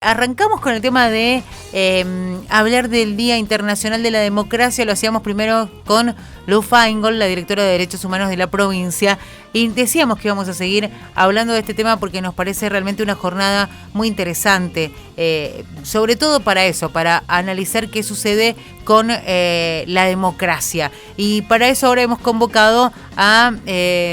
arrancamos con el tema de hablar del Día Internacional de la Democracia. Lo hacíamos primero con Lu Feingold, la directora de Derechos Humanos de la provincia, y decíamos que íbamos a seguir hablando de este tema porque nos parece realmente una jornada muy interesante, sobre todo para eso, para analizar qué sucede con la democracia. Y para eso ahora hemos convocado a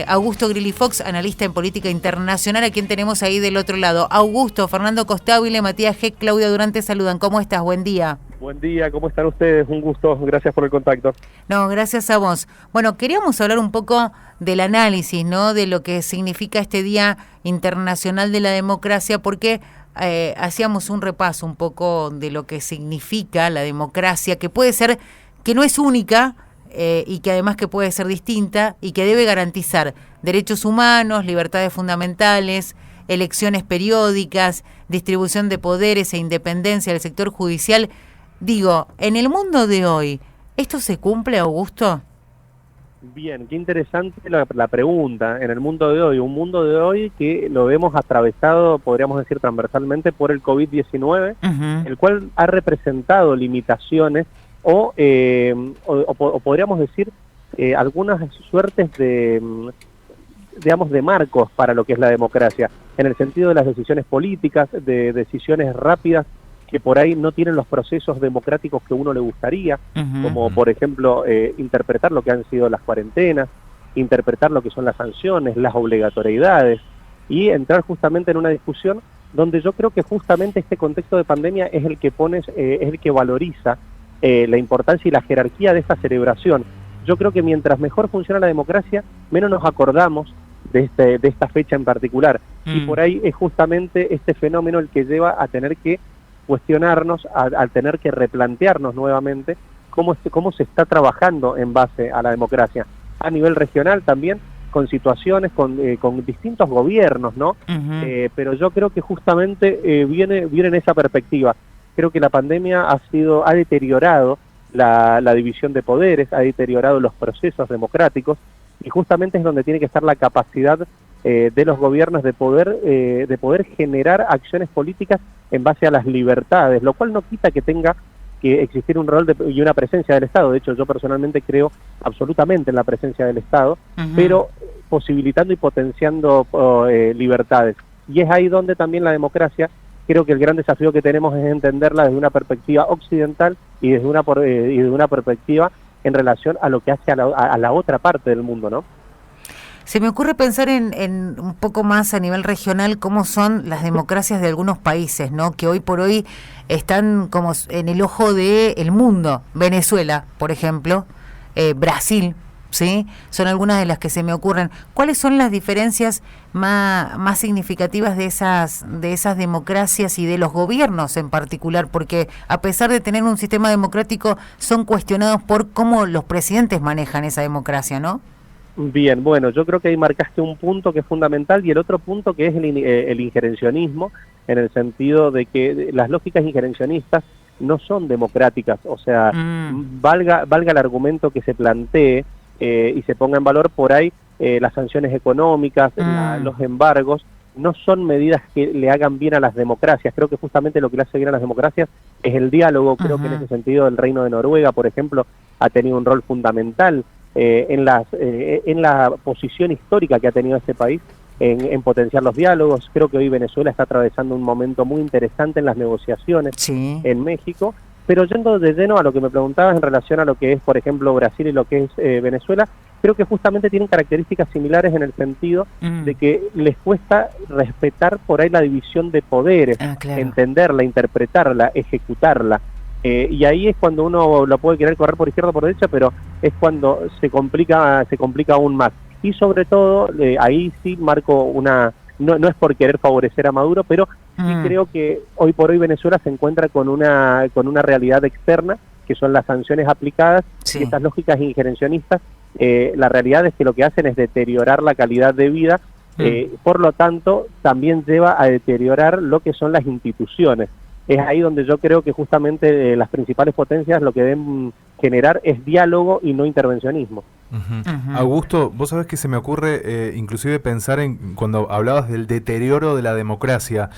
Augusto Grilli Fox, analista en política internacional, a quien tenemos ahí del otro lado. Augusto, Fernando Costabile, Matías G., Claudia Durán te saludan. ¿Cómo estás? Buen día. Buen día, ¿cómo están ustedes? Un gusto, gracias por el contacto. No, gracias a vos. Bueno, queríamos hablar un poco del análisis, ¿no?, de lo que significa este Día Internacional de la Democracia, porque hacíamos un repaso un poco de lo que significa la democracia, que puede ser, que no es única, y que además que puede ser distinta y que debe garantizar derechos humanos, libertades fundamentales, elecciones periódicas, distribución de poderes e independencia del sector judicial. Digo, en el mundo de hoy, ¿esto se cumple, Augusto? Bien, qué interesante la pregunta. En el mundo de hoy, un mundo de hoy que lo vemos atravesado, podríamos decir transversalmente, por el COVID-19, el cual ha representado limitaciones o podríamos decir algunas suertes de, digamos, de marcos para lo que es la democracia, en el sentido de las decisiones políticas, de decisiones rápidas, que por ahí no tienen los procesos democráticos que uno le gustaría, como por ejemplo interpretar lo que han sido las cuarentenas, interpretar lo que son las sanciones, las obligatoriedades, y entrar justamente en una discusión donde yo creo que justamente este contexto de pandemia es el que es el que valoriza la importancia y la jerarquía de esta celebración. Yo creo que mientras mejor funciona la democracia, menos nos acordamos de esta fecha en particular, y por ahí es justamente este fenómeno el que lleva a tener que cuestionarnos, al tener que replantearnos nuevamente cómo se está trabajando en base a la democracia, a nivel regional también, con situaciones, con distintos gobiernos, ¿no? Pero yo creo que justamente viene en esa perspectiva. Creo que la pandemia ha deteriorado la división de poderes, ha deteriorado los procesos democráticos, y justamente es donde tiene que estar la capacidad de los gobiernos de poder generar acciones políticas en base a las libertades, lo cual no quita que tenga que existir un rol y una presencia del Estado. De hecho, yo personalmente creo absolutamente en la presencia del Estado, pero posibilitando y potenciando libertades. Y es ahí donde también la democracia, creo que el gran desafío que tenemos es entenderla desde una perspectiva occidental y desde una perspectiva en relación a lo que hace a la otra parte del mundo, ¿no? Se me ocurre pensar en un poco más a nivel regional cómo son las democracias de algunos países, ¿no?, que hoy por hoy están como en el ojo del mundo. Venezuela, por ejemplo, Brasil, ¿sí? Son algunas de las que se me ocurren. ¿Cuáles son las diferencias más significativas de esas democracias y de los gobiernos en particular? Porque a pesar de tener un sistema democrático, son cuestionados por cómo los presidentes manejan esa democracia, ¿no? Bien, bueno, yo creo que ahí marcaste un punto que es fundamental, y el otro punto que es el injerencionismo, en el sentido de que las lógicas injerencionistas no son democráticas. O sea, valga el argumento que se plantee y se ponga en valor por ahí, las sanciones económicas, los embargos, no son medidas que le hagan bien a las democracias. Creo que justamente lo que le hace bien a las democracias es el diálogo. Creo que en ese sentido el Reino de Noruega, por ejemplo, ha tenido un rol fundamental en la posición histórica que ha tenido este país en potenciar los diálogos. Creo que hoy Venezuela está atravesando un momento muy interesante en las negociaciones en México. Pero yendo de lleno a lo que me preguntabas en relación a lo que es, por ejemplo, Brasil y lo que es Venezuela, creo que justamente tienen características similares en el sentido de que les cuesta respetar por ahí la división de poderes, entenderla, interpretarla, ejecutarla. Y ahí es cuando uno lo puede querer correr por izquierda o por derecha, pero es cuando se complica aún más. Y sobre todo, ahí sí marco no es por querer favorecer a Maduro, pero sí creo que hoy por hoy Venezuela se encuentra con una realidad externa, que son las sanciones aplicadas, y estas lógicas injerencionistas. La realidad es que lo que hacen es deteriorar la calidad de vida, por lo tanto también lleva a deteriorar lo que son las instituciones. Es ahí donde yo creo que justamente las principales potencias lo que deben generar es diálogo y no intervencionismo. Augusto, vos sabés que se me ocurre inclusive pensar en cuando hablabas del deterioro de la democracia.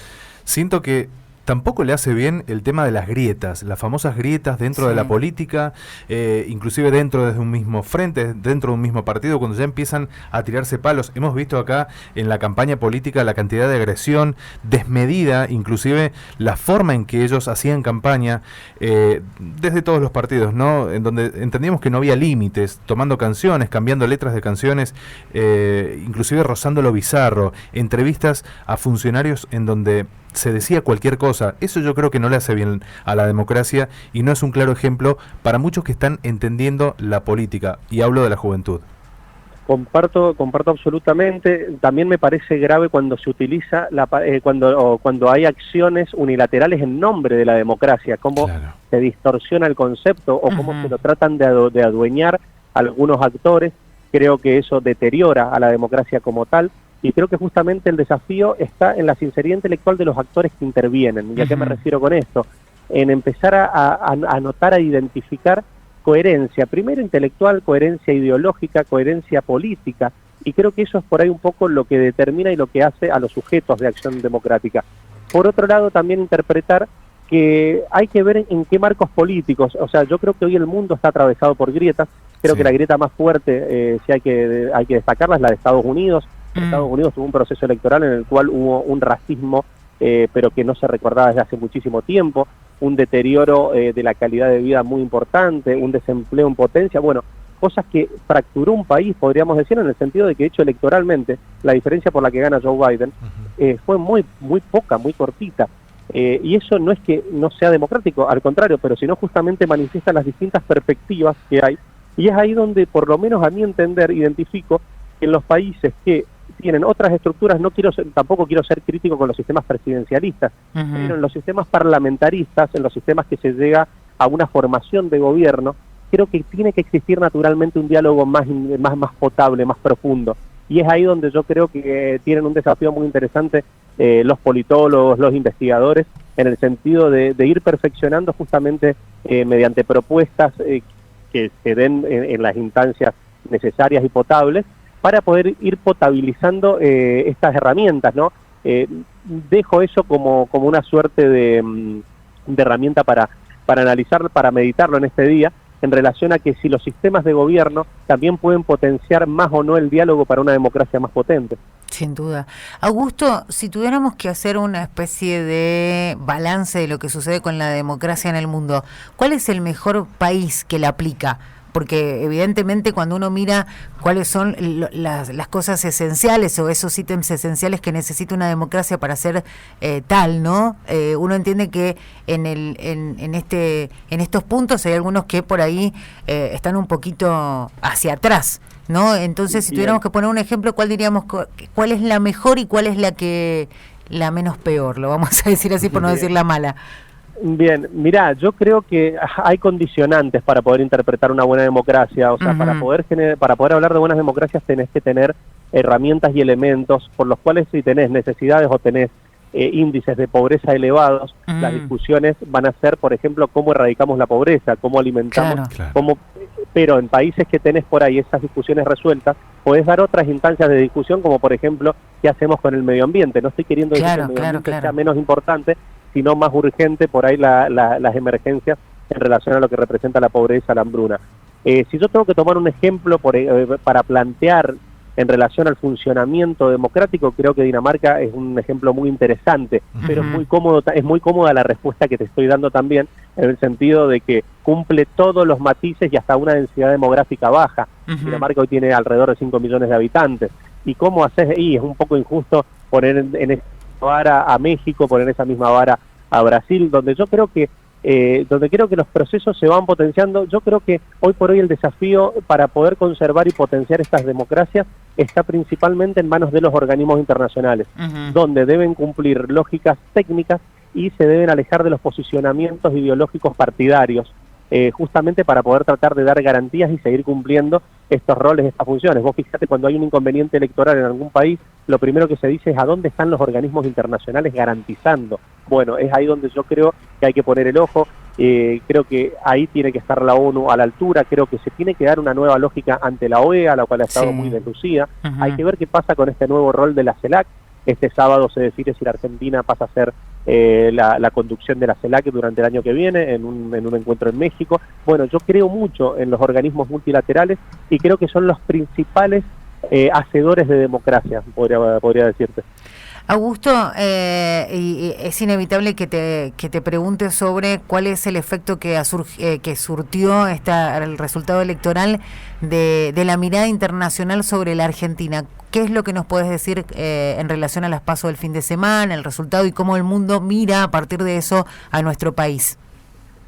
Siento que tampoco le hace bien el tema de las grietas, las famosas grietas dentro de la política, inclusive dentro de un mismo frente, dentro de un mismo partido, cuando ya empiezan a tirarse palos. Hemos visto acá en la campaña política la cantidad de agresión desmedida, inclusive la forma en que ellos hacían campaña, desde todos los partidos, ¿no? En donde entendíamos que no había límites, tomando canciones, cambiando letras de canciones, inclusive rozando lo bizarro, entrevistas a funcionarios en donde se decía cualquier cosa. Eso yo creo que no le hace bien a la democracia y no es un claro ejemplo para muchos que están entendiendo la política, y hablo de la juventud. Comparto absolutamente. También me parece grave cuando se utiliza cuando hay acciones unilaterales en nombre de la democracia, cómo se distorsiona el concepto o cómo se lo tratan de adueñar algunos actores. Creo que eso deteriora a la democracia como tal. Y creo que justamente el desafío está en la sinceridad intelectual de los actores que intervienen. ¿Y a qué me refiero con esto? En empezar a notar, a identificar coherencia, primero intelectual, coherencia ideológica, coherencia política. Y creo que eso es por ahí un poco lo que determina y lo que hace a los sujetos de acción democrática. Por otro lado, también interpretar que hay que ver en qué marcos políticos. O sea, yo creo que hoy el mundo está atravesado por grietas. Creo que la grieta más fuerte, si hay que destacarla, es la de Estados Unidos. Estados Unidos tuvo un proceso electoral en el cual hubo un racismo, pero que no se recordaba desde hace muchísimo tiempo, un deterioro de la calidad de vida muy importante, un desempleo en potencia, bueno, cosas que fracturó un país, podríamos decir, en el sentido de que, hecho, electoralmente, la diferencia por la que gana Joe Biden fue muy poca, muy cortita. Y eso no es que no sea democrático, al contrario, pero sino justamente manifiesta las distintas perspectivas que hay. Y es ahí donde, por lo menos a mi entender, identifico que en los países que tienen otras estructuras, tampoco quiero ser crítico con los sistemas presidencialistas, pero en los sistemas parlamentaristas, en los sistemas que se llega a una formación de gobierno, creo que tiene que existir naturalmente un diálogo más potable, más profundo. Y es ahí donde yo creo que tienen un desafío muy interesante los politólogos, los investigadores, en el sentido de ir perfeccionando justamente mediante propuestas que se den en las instancias necesarias y potables, para poder ir potabilizando estas herramientas, ¿no? Dejo eso como una suerte de herramienta para analizar, para meditarlo en este día, en relación a que si los sistemas de gobierno también pueden potenciar más o no el diálogo para una democracia más potente. Sin duda. Augusto, si tuviéramos que hacer una especie de balance de lo que sucede con la democracia en el mundo, ¿cuál es el mejor país que la aplica? Porque evidentemente cuando uno mira cuáles son las cosas esenciales o esos ítems esenciales que necesita una democracia para ser tal, ¿no? Uno entiende que en estos puntos hay algunos que por ahí están un poquito hacia atrás, ¿no? Entonces, si tuviéramos que poner un ejemplo, ¿cuál diríamos cuál es la mejor y cuál es la menos peor? Lo vamos a decir así por no decir la mala. Bien, mirá, yo creo que hay condicionantes para poder interpretar una buena democracia. O sea, para poder hablar de buenas democracias tenés que tener herramientas y elementos por los cuales, si tenés necesidades o tenés índices de pobreza elevados, las discusiones van a ser, por ejemplo, cómo erradicamos la pobreza, cómo alimentamos, pero en países que tenés por ahí esas discusiones resueltas, podés dar otras instancias de discusión, como por ejemplo, ¿qué hacemos con el medio ambiente? No estoy queriendo decir que el medio ambiente sea menos importante, sino más urgente por ahí las emergencias en relación a lo que representa la pobreza, la hambruna. Si yo tengo que tomar un ejemplo para plantear en relación al funcionamiento democrático, creo que Dinamarca es un ejemplo muy interesante, pero es muy cómoda la respuesta que te estoy dando también, en el sentido de que cumple todos los matices y hasta una densidad demográfica baja. Dinamarca hoy tiene alrededor de 5 millones de habitantes. ¿Y cómo haces? Y es un poco injusto poner en esa vara a México, poner esa misma vara a Brasil, donde yo creo que los procesos se van potenciando. Yo creo que hoy por hoy el desafío para poder conservar y potenciar estas democracias está principalmente en manos de los organismos internacionales, donde deben cumplir lógicas técnicas y se deben alejar de los posicionamientos ideológicos partidarios, justamente para poder tratar de dar garantías y seguir cumpliendo estos roles, estas funciones. Vos fíjate, cuando hay un inconveniente electoral en algún país, lo primero que se dice es ¿a dónde están los organismos internacionales garantizando? Bueno, es ahí donde yo creo que hay que poner el ojo. Creo que ahí tiene que estar la ONU a la altura. Creo que se tiene que dar una nueva lógica ante la OEA, la cual ha estado muy deslucida. Hay que ver qué pasa con este nuevo rol de la CELAC. Este sábado se decide si la Argentina pasa a ser la conducción de la CELAC durante el año que viene, en un encuentro en México. Bueno, yo creo mucho en los organismos multilaterales y creo que son los principales hacedores de democracia, podría decirte. Augusto, y es inevitable que te pregunte sobre cuál es el efecto que surtió el resultado electoral de la mirada internacional sobre la Argentina. ¿Qué es lo que nos puedes decir en relación a las PASO del fin de semana, el resultado y cómo el mundo mira a partir de eso a nuestro país?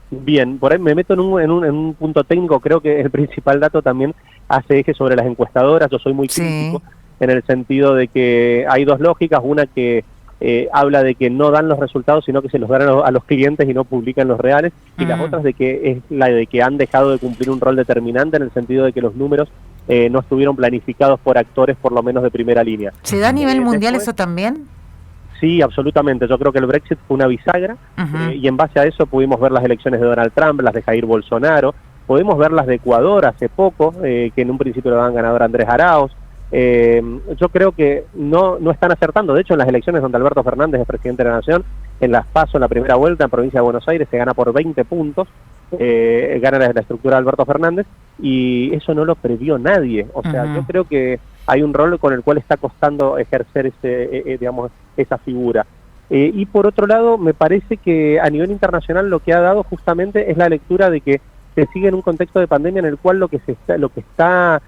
Bien, por ahí me meto en un punto técnico. Creo que el principal dato también hace eje sobre las encuestadoras. Yo soy muy crítico. Sí. En el sentido de que hay dos lógicas, una que habla de que no dan los resultados, sino que se los dan a los clientes y no publican los reales, y las otras de que es la de que han dejado de cumplir un rol determinante en el sentido de que los números no estuvieron planificados por actores por lo menos de primera línea. ¿Se da a nivel mundial después, eso también? Sí, absolutamente. Yo creo que el Brexit fue una bisagra y en base a eso pudimos ver las elecciones de Donald Trump, las de Jair Bolsonaro, podemos ver las de Ecuador hace poco, que en un principio le daban ganador a Andrés Arauz. Yo creo que no están acertando. De hecho, en las elecciones donde Alberto Fernández es presidente de la Nación, en las PASO, en la primera vuelta en provincia de Buenos Aires, se gana por 20 puntos, gana la estructura de Alberto Fernández, y eso no lo previó nadie. O sea, yo creo que hay un rol con el cual está costando ejercer esa figura. Y por otro lado, me parece que a nivel internacional lo que ha dado justamente es la lectura de que se sigue en un contexto de pandemia en el cual lo que se está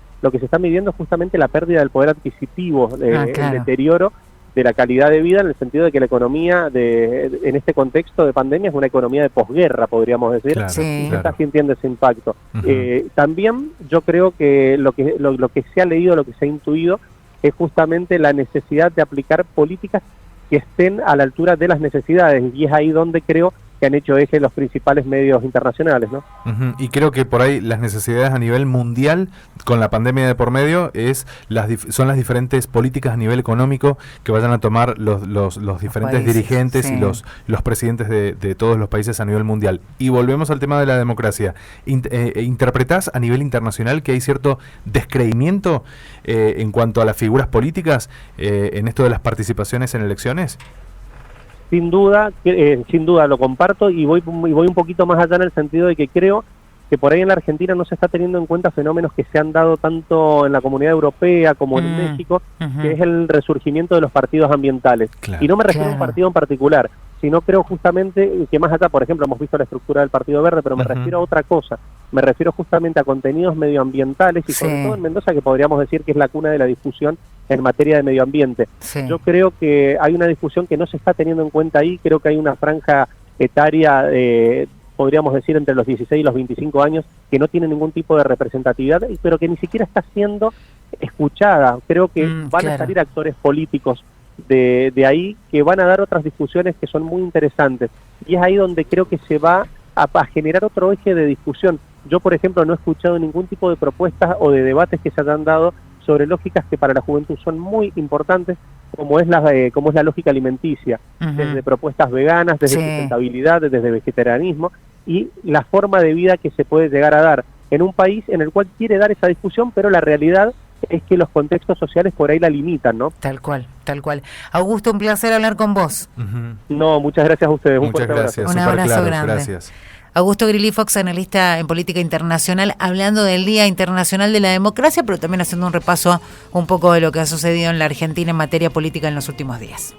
midiendo es justamente la pérdida del poder adquisitivo, el deterioro de la calidad de vida, en el sentido de que la economía en este contexto de pandemia es una economía de posguerra, podríamos decir, y se está sintiendo ese impacto. También yo creo que lo que se ha leído, lo que se ha intuido, es justamente la necesidad de aplicar políticas que estén a la altura de las necesidades, y es ahí donde creo que han hecho eje los principales medios internacionales, ¿no? Y creo que por ahí las necesidades a nivel mundial, con la pandemia de por medio, son las diferentes políticas a nivel económico que vayan a tomar los diferentes países, dirigentes y los presidentes de todos los países a nivel mundial. Y volvemos al tema de la democracia. ¿Interpretás a nivel internacional que hay cierto descreimiento en cuanto a las figuras políticas en esto de las participaciones en elecciones? Sin duda lo comparto, y voy un poquito más allá en el sentido de que creo que por ahí en la Argentina no se está teniendo en cuenta fenómenos que se han dado tanto en la Comunidad Europea como en México, que es el resurgimiento de los partidos ambientales. Y no me refiero a un partido en particular, sino creo justamente que más allá, por ejemplo, hemos visto la estructura del Partido Verde, pero me refiero a otra cosa. Me refiero justamente a contenidos medioambientales y sobre todo en Mendoza, que podríamos decir que es la cuna de la discusión en materia de medio ambiente. Yo creo que hay una discusión que no se está teniendo en cuenta ahí. Creo que hay una franja etaria, podríamos decir, entre los 16 y los 25 años, que no tiene ningún tipo de representatividad, pero que ni siquiera está siendo escuchada. Creo que van a salir actores políticos de ahí que van a dar otras discusiones que son muy interesantes. Y es ahí donde creo que se va a generar otro eje de discusión. Yo, por ejemplo, no he escuchado ningún tipo de propuestas o de debates que se hayan dado sobre lógicas que para la juventud son muy importantes, como es la lógica alimenticia, desde propuestas veganas, desde sustentabilidad, desde vegetarianismo, y la forma de vida que se puede llegar a dar en un país en el cual quiere dar esa discusión, pero la realidad es que los contextos sociales por ahí la limitan, ¿no? Tal cual. Augusto, un placer hablar con vos. No, muchas gracias a ustedes. Muchas gracias. Un abrazo grande. Gracias. Augusto Grilli Fox, analista en política internacional, hablando del Día Internacional de la Democracia, pero también haciendo un repaso un poco de lo que ha sucedido en la Argentina en materia política en los últimos días.